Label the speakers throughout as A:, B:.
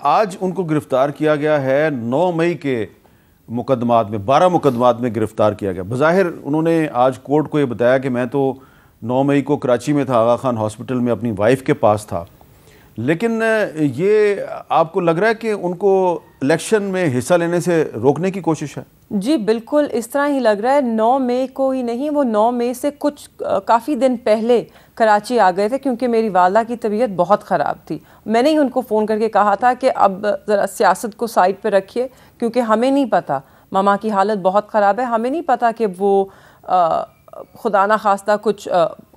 A: آج ان کو گرفتار کیا گیا ہے 9 مئی کے مقدمات میں، 12 مقدمات میں گرفتار کیا گیا. بظاہر انہوں نے آج کورٹ کو یہ بتایا کہ میں تو 9 مئی کو کراچی میں تھا، آغا خان ہاسپٹل میں اپنی وائف کے پاس تھا. لیکن یہ آپ کو لگ رہا ہے کہ ان کو الیکشن میں حصہ لینے سے روکنے کی کوشش ہے؟
B: جی بالکل اس طرح ہی لگ رہا ہے. 9 مئی کو ہی نہیں، وہ 9 مئی سے کچھ کافی دن پہلے کراچی آ گئے تھے کیونکہ میری والدہ کی طبیعت بہت خراب تھی. میں نے ہی ان کو فون کر کے کہا تھا کہ اب ذرا سیاست کو سائڈ پہ رکھیے کیونکہ ہمیں نہیں پتہ، ماما کی حالت بہت خراب ہے، ہمیں نہیں پتہ کہ وہ خدا نہ خواستہ کچھ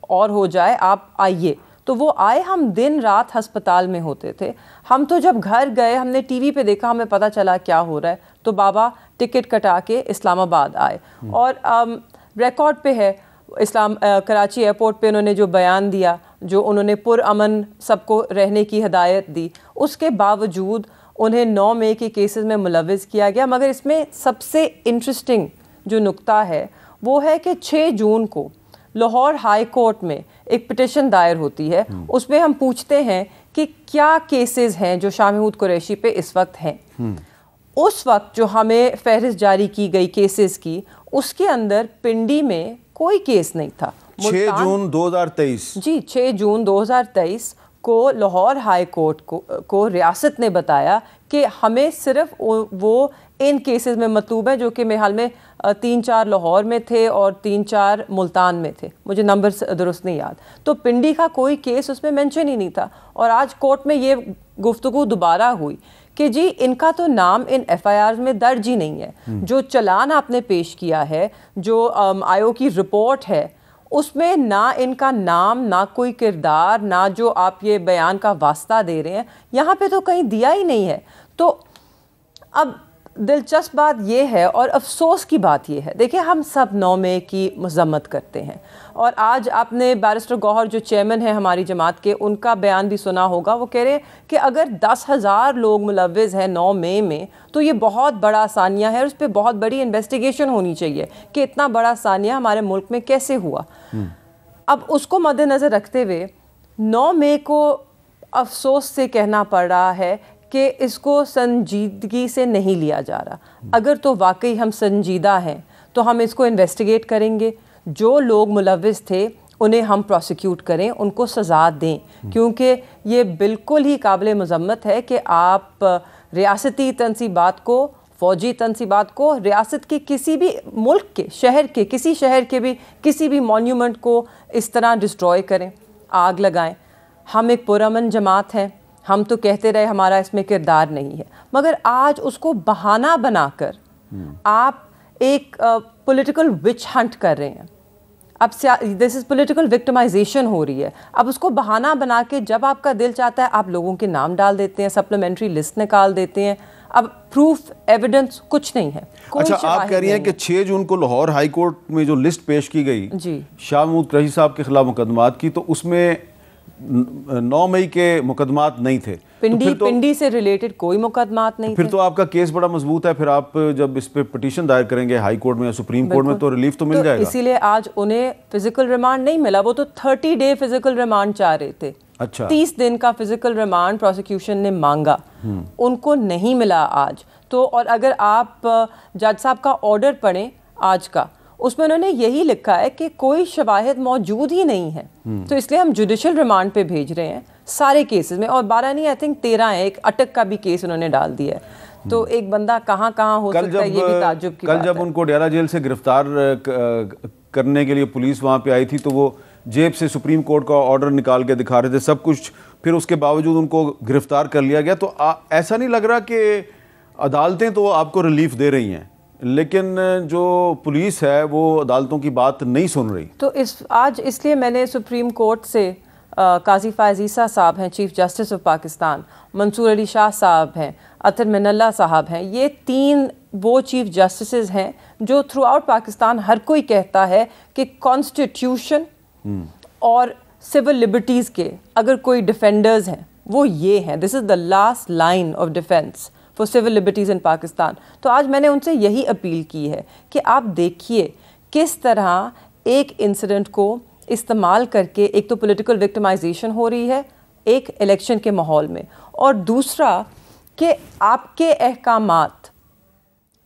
B: اور ہو جائے، آپ آئیے. تو وہ آئے، ہم دن رات ہسپتال میں ہوتے تھے. ہم تو جب گھر گئے ہم نے ٹی وی پہ دیکھا، ہمیں پتہ چلا کیا ہو رہا ہے، تو بابا ٹکٹ کٹا کے اسلام آباد آئے. اور ریکارڈ پہ ہے کراچی ایئرپورٹ پہ انہوں نے جو بیان دیا، جو انہوں نے پرامن سب کو رہنے کی ہدایت دی، اس کے باوجود انہیں 9 مئی کے کیسز میں ملوث کیا گیا. مگر اس میں سب سے انٹرسٹنگ جو نقطہ ہے وہ ہے کہ 6 جون کو لاہور ہائی کورٹ میں ایک پٹیشن دائر ہوتی ہے. اس میں ہم پوچھتے ہیں کہ کیا کیسز ہیں جو شاہ محمود قریشی پہ اس وقت ہیں. اس وقت جو ہمیں فہرست جاری کی گئی کیسز کی، اس کے اندر پنڈی میں کوئی کیس نہیں تھا.
A: 6 جون 2023
B: جی 6 جون 2023 کو لاہور ہائی کورٹ کو ریاست نے بتایا کہ ہمیں صرف وہ ان کیسز میں مطلوب ہے جو کہ میرے حال میں 3-4 لاہور میں تھے اور 3-4 ملتان میں تھے، مجھے نمبر درست نہیں یاد. تو پنڈی کا کوئی کیس اس میں مینشن ہی نہیں تھا. اور آج کورٹ میں یہ گفتگو دوبارہ ہوئی کہ جی ان کا تو نام ان ایف آئی آرز میں درج ہی نہیں ہے. جو چلان آپ نے پیش کیا ہے، جو آئی او کی رپورٹ ہے، اس میں نہ ان کا نام، نہ کوئی کردار، نہ جو آپ یہ بیان کا واسطہ دے رہے ہیں یہاں پہ تو کہیں دیا ہی نہیں ہے. تو اب دلچسپ بات یہ ہے اور افسوس کی بات یہ ہے، دیکھیں ہم سب 9 مئی کی مذمت کرتے ہیں، اور آج آپ نے بیرسٹر گوہر جو چیئرمین ہیں ہماری جماعت کے، ان کا بیان بھی سنا ہوگا. وہ کہہ رہے ہیں کہ اگر 10,000 لوگ ملوث ہیں 9 مئی میں تو یہ بہت بڑا ثانیہ ہے، اور اس پہ بہت بڑی انویسٹیگیشن ہونی چاہیے کہ اتنا بڑا ثانیہ ہمارے ملک میں کیسے ہوا. اب اس کو مد نظر رکھتے ہوئے 9 مئی کو افسوس سے کہنا پڑ رہا ہے کہ اس کو سنجیدگی سے نہیں لیا جا رہا. اگر تو واقعی ہم سنجیدہ ہیں تو ہم اس کو انویسٹیگیٹ کریں گے. جو لوگ ملوث تھے انہیں ہم پروسیکیوٹ کریں، ان کو سزا دیں، کیونکہ یہ بالکل ہی قابل مذمت ہے کہ آپ ریاستی تنصیبات کو، فوجی تنصیبات کو، ریاست کے کسی بھی ملک کے شہر کے کسی شہر کے بھی کسی بھی مونیومنٹ کو اس طرح ڈسٹروائے کریں، آگ لگائیں. ہم ایک پرامن جماعت ہیں، ہم تو کہتے رہے ہمارا اس میں کردار نہیں ہے، مگر آج اس کو بہانہ بنا کر آپ ایک پولیٹیکل وچ ہنٹ کر رہے ہیں. اب دس از پولیٹیکل وکٹمائزیشن ہو رہی ہے. اب اس کو بہانہ بنا کے جب آپ کا دل چاہتا ہے آپ لوگوں کے نام ڈال دیتے ہیں، سپلیمنٹری لسٹ نکال دیتے ہیں. اب پروف ایویڈنس کچھ نہیں ہے.
A: اچھا آپ کہہ رہی ہیں کہ 6 جون کو لاہور ہائی کورٹ میں جو لسٹ پیش کی گئی
B: جی
A: شاہ محمود قریشی صاحب کے خلاف مقدمات کی، تو اس میں 9 مئی کے مقدمات نہیں تھے.
B: پنڈی سے ریلیٹڈ کوئی مقدمات نہیں تھے.
A: پھر تو آپ کا کیس بڑا مضبوط ہے. پھر آپ جب اس پہ پٹیشن دائر کریں گے ہائی کورٹ میں یا سپریم کورٹ میں تو ریلیف تو مل جائے گا.
B: اسی لیے آج انہیں فزیکل ریمانڈ نہیں ملا. وہ تو 30 ڈے فزیکل ریمانڈ چاہ رہے تھے.
A: اچھا
B: 30 دن کا فزیکل ریمانڈ پروسیکیوشن نے مانگا، ان کو نہیں ملا آج. تو اور اگر آپ جج صاحب کا آرڈر پڑھیں آج کا، اس میں انہوں نے یہی لکھا ہے کہ کوئی شواہد موجود ہی نہیں ہے. تو اس لیے ہم جوڈیشل ریمانڈ پہ بھیج رہے ہیں سارے کیسز میں، اور 12 نہیں آئی تھنک 13 ہیں. ایک اٹک کا بھی کیس انہوں نے ڈال دیا ہے. تو ایک بندہ کہاں کہاں ہو سکتا ہے، یہ بھی تعجب کی بات ہے.
A: کل جب ان کو ڈیرہ جیل سے گرفتار کرنے کے لیے پولیس وہاں پہ آئی تھی تو وہ جیب سے سپریم کورٹ کا آرڈر نکال کے دکھا رہے تھے سب کچھ، پھر اس کے باوجود ان کو گرفتار کر لیا گیا. تو ایسا نہیں لگ رہا کہ عدالتیں تو آپ کو ریلیف دے رہی ہیں لیکن جو پولیس ہے وہ عدالتوں کی بات نہیں سن رہی؟
B: تو آج اس لیے میں نے سپریم کورٹ سے قاضی فائز عیسیٰ صاحب ہیں چیف جسٹس آف پاکستان، منصور علی شاہ صاحب ہیں، اطہر من اللہ صاحب ہیں، یہ 3 وہ چیف جسٹسز ہیں جو تھرو آؤٹ پاکستان ہر کوئی کہتا ہے کہ کانسٹیٹیوشن اور سول لبرٹیز کے اگر کوئی ڈیفینڈرز ہیں وہ یہ ہیں. This is the last line of defence for civil liberties in Pakistan. تو آج میں نے ان سے یہی اپیل کی ہے کہ آپ دیکھیے کس طرح ایک انسیڈنٹ کو استعمال کر کے ایک تو پولیٹیکل وکٹمائزیشن ہو رہی ہے ایک الیکشن کے ماحول میں، اور دوسرا کہ آپ کے احکامات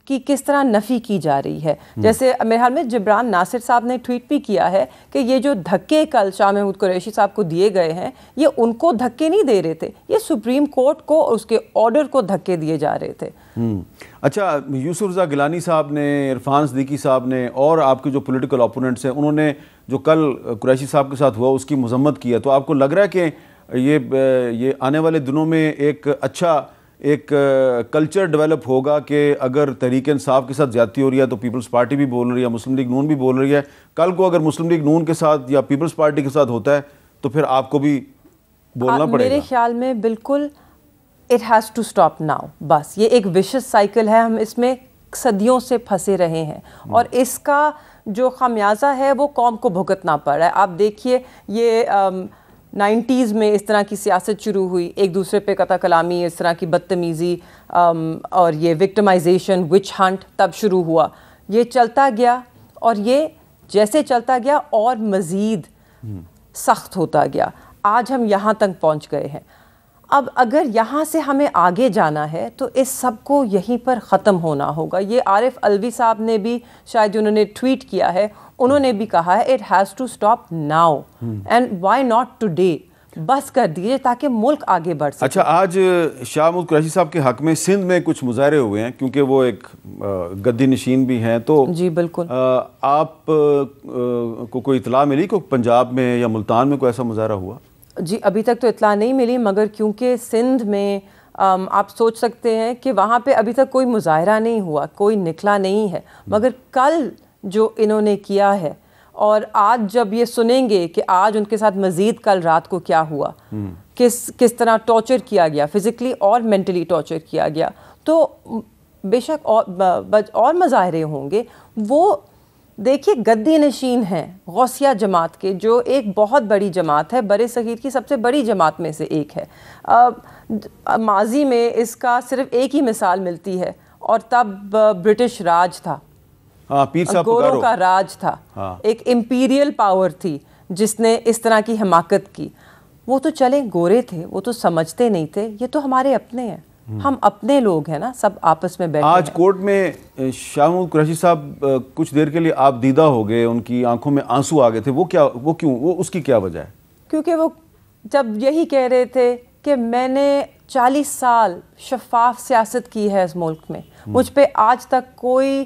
B: کی کس طرح نفی کی جا رہی ہے. جیسے میرے خیال میں جبران ناصر صاحب نے ٹویٹ بھی کیا ہے کہ یہ جو دھکے کل شاہ محمود قریشی صاحب کو دیے گئے ہیں یہ ان کو دھکے نہیں دے رہے تھے, یہ سپریم کورٹ کو اور اس کے آرڈر کو دھکے دیے جا رہے تھے.
A: اچھا, یوسف رضا گیلانی صاحب نے, عرفان صدیقی صاحب نے اور آپ کے جو پولیٹیکل اپوننٹس ہیں انہوں نے جو کل قریشی صاحب کے ساتھ ہوا اس کی مذمت کی ہے, تو آپ کو لگ رہا ہے کہ یہ آنے والے دنوں میں ایک اچھا ایک کلچر ڈیولپ ہوگا کہ اگر تحریک انصاف کے ساتھ زیادتی ہو رہی ہے تو پیپلز پارٹی بھی بول رہی ہے, مسلم لیگ نون بھی بول رہی ہے, کل کو اگر مسلم لیگ نون کے ساتھ یا پیپلز پارٹی کے ساتھ ہوتا ہے تو پھر آپ کو بھی بولنا پڑے گا؟
B: میرے خیال میں بالکل it has to stop now. بس یہ ایک وشس سائیکل ہے, ہم اس میں صدیوں سے پھنسے رہے ہیں اور اس کا جو خمیازہ ہے وہ قوم کو بھگتنا پڑ رہا ہے. آپ دیکھیے یہ 90s میں اس طرح کی سیاست شروع ہوئی, ایک دوسرے پہ قطع کلامی, اس طرح کی بدتمیزی اور یہ وکٹمائزیشن, وچ ہنٹ تب شروع ہوا. یہ چلتا گیا اور یہ جیسے چلتا گیا اور مزید سخت ہوتا گیا. آج ہم یہاں تک پہنچ گئے ہیں. اب اگر یہاں سے ہمیں آگے جانا ہے تو اس سب کو یہیں پر ختم ہونا ہوگا. یہ عارف علوی صاحب نے بھی شاید انہوں نے ٹویٹ کیا ہے, انہوں نے بھی کہا ہے it has to stop now and why not today. بس کر دیجیے تاکہ ملک آگے بڑھ سکے.
A: اچھا, آج شاہ محمود قریشی صاحب کے حق میں سندھ میں کچھ مظاہرے ہوئے ہیں کیونکہ وہ ایک گدی نشین بھی ہیں, تو
B: جی بالکل,
A: آپ کو کوئی اطلاع ملی کہ پنجاب میں یا ملتان میں کوئی ایسا مظاہرہ ہوا؟
B: جی ابھی تک تو اطلاع نہیں ملی, مگر کیونکہ سندھ میں آپ سوچ سکتے ہیں کہ وہاں پہ ابھی تک کوئی مظاہرہ نہیں ہوا, کوئی نکلا نہیں ہے. مگر کل جو انہوں نے کیا ہے اور آج جب یہ سنیں گے کہ آج ان کے ساتھ مزید کل رات کو کیا ہوا, کس طرح ٹارچر کیا گیا, فزیکلی اور مینٹلی ٹارچر کیا گیا, تو بے شک اور مظاہرے ہوں گے. وہ دیکھیے گدی نشین ہیں غوثیہ جماعت کے, جو ایک بہت بڑی جماعت ہے, برِ صغیر کی سب سے بڑی جماعت میں سے ایک ہے. ماضی میں اس کا صرف ایک ہی مثال ملتی ہے اور تب برٹش راج تھا, گوروں کا راج تھا, ایک امپیریل پاور تھی جس نے اس طرح کی حماقت کی. وہ تو چلے گورے تھے, وہ تو سمجھتے نہیں تھے, یہ تو ہمارے اپنے ہیں, ہم اپنے لوگ ہیں نا, سب آپس میں بیٹھے.
A: آج کورٹ میں شاہ محمود قریشی صاحب کچھ دیر کے لیے آپ دیدہ ہو گئے, ان کی آنکھوں میں آنسو آ گئے تھے, وہ کیوں, وہ اس کی کیا وجہ ہے؟
B: کیونکہ وہ جب یہی کہہ رہے تھے کہ میں نے 40 سال شفاف سیاست کی ہے اس ملک میں, مجھ پہ آج تک کوئی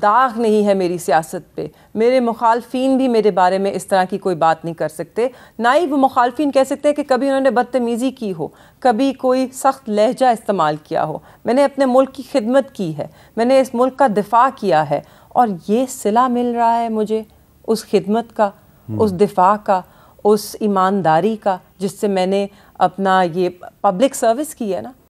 B: داغ نہیں ہے میری سیاست پہ, میرے مخالفین بھی میرے بارے میں اس طرح کی کوئی بات نہیں کر سکتے, نہ ہی وہ مخالفین کہہ سکتے ہیں کہ کبھی انہوں نے بدتمیزی کی ہو, کبھی کوئی سخت لہجہ استعمال کیا ہو. میں نے اپنے ملک کی خدمت کی ہے, میں نے اس ملک کا دفاع کیا ہے, اور یہ صلہ مل رہا ہے مجھے اس خدمت کا, اس دفاع کا, اس ایمانداری کا, جس سے میں نے اپنا یہ پبلک سروس کی ہے نا.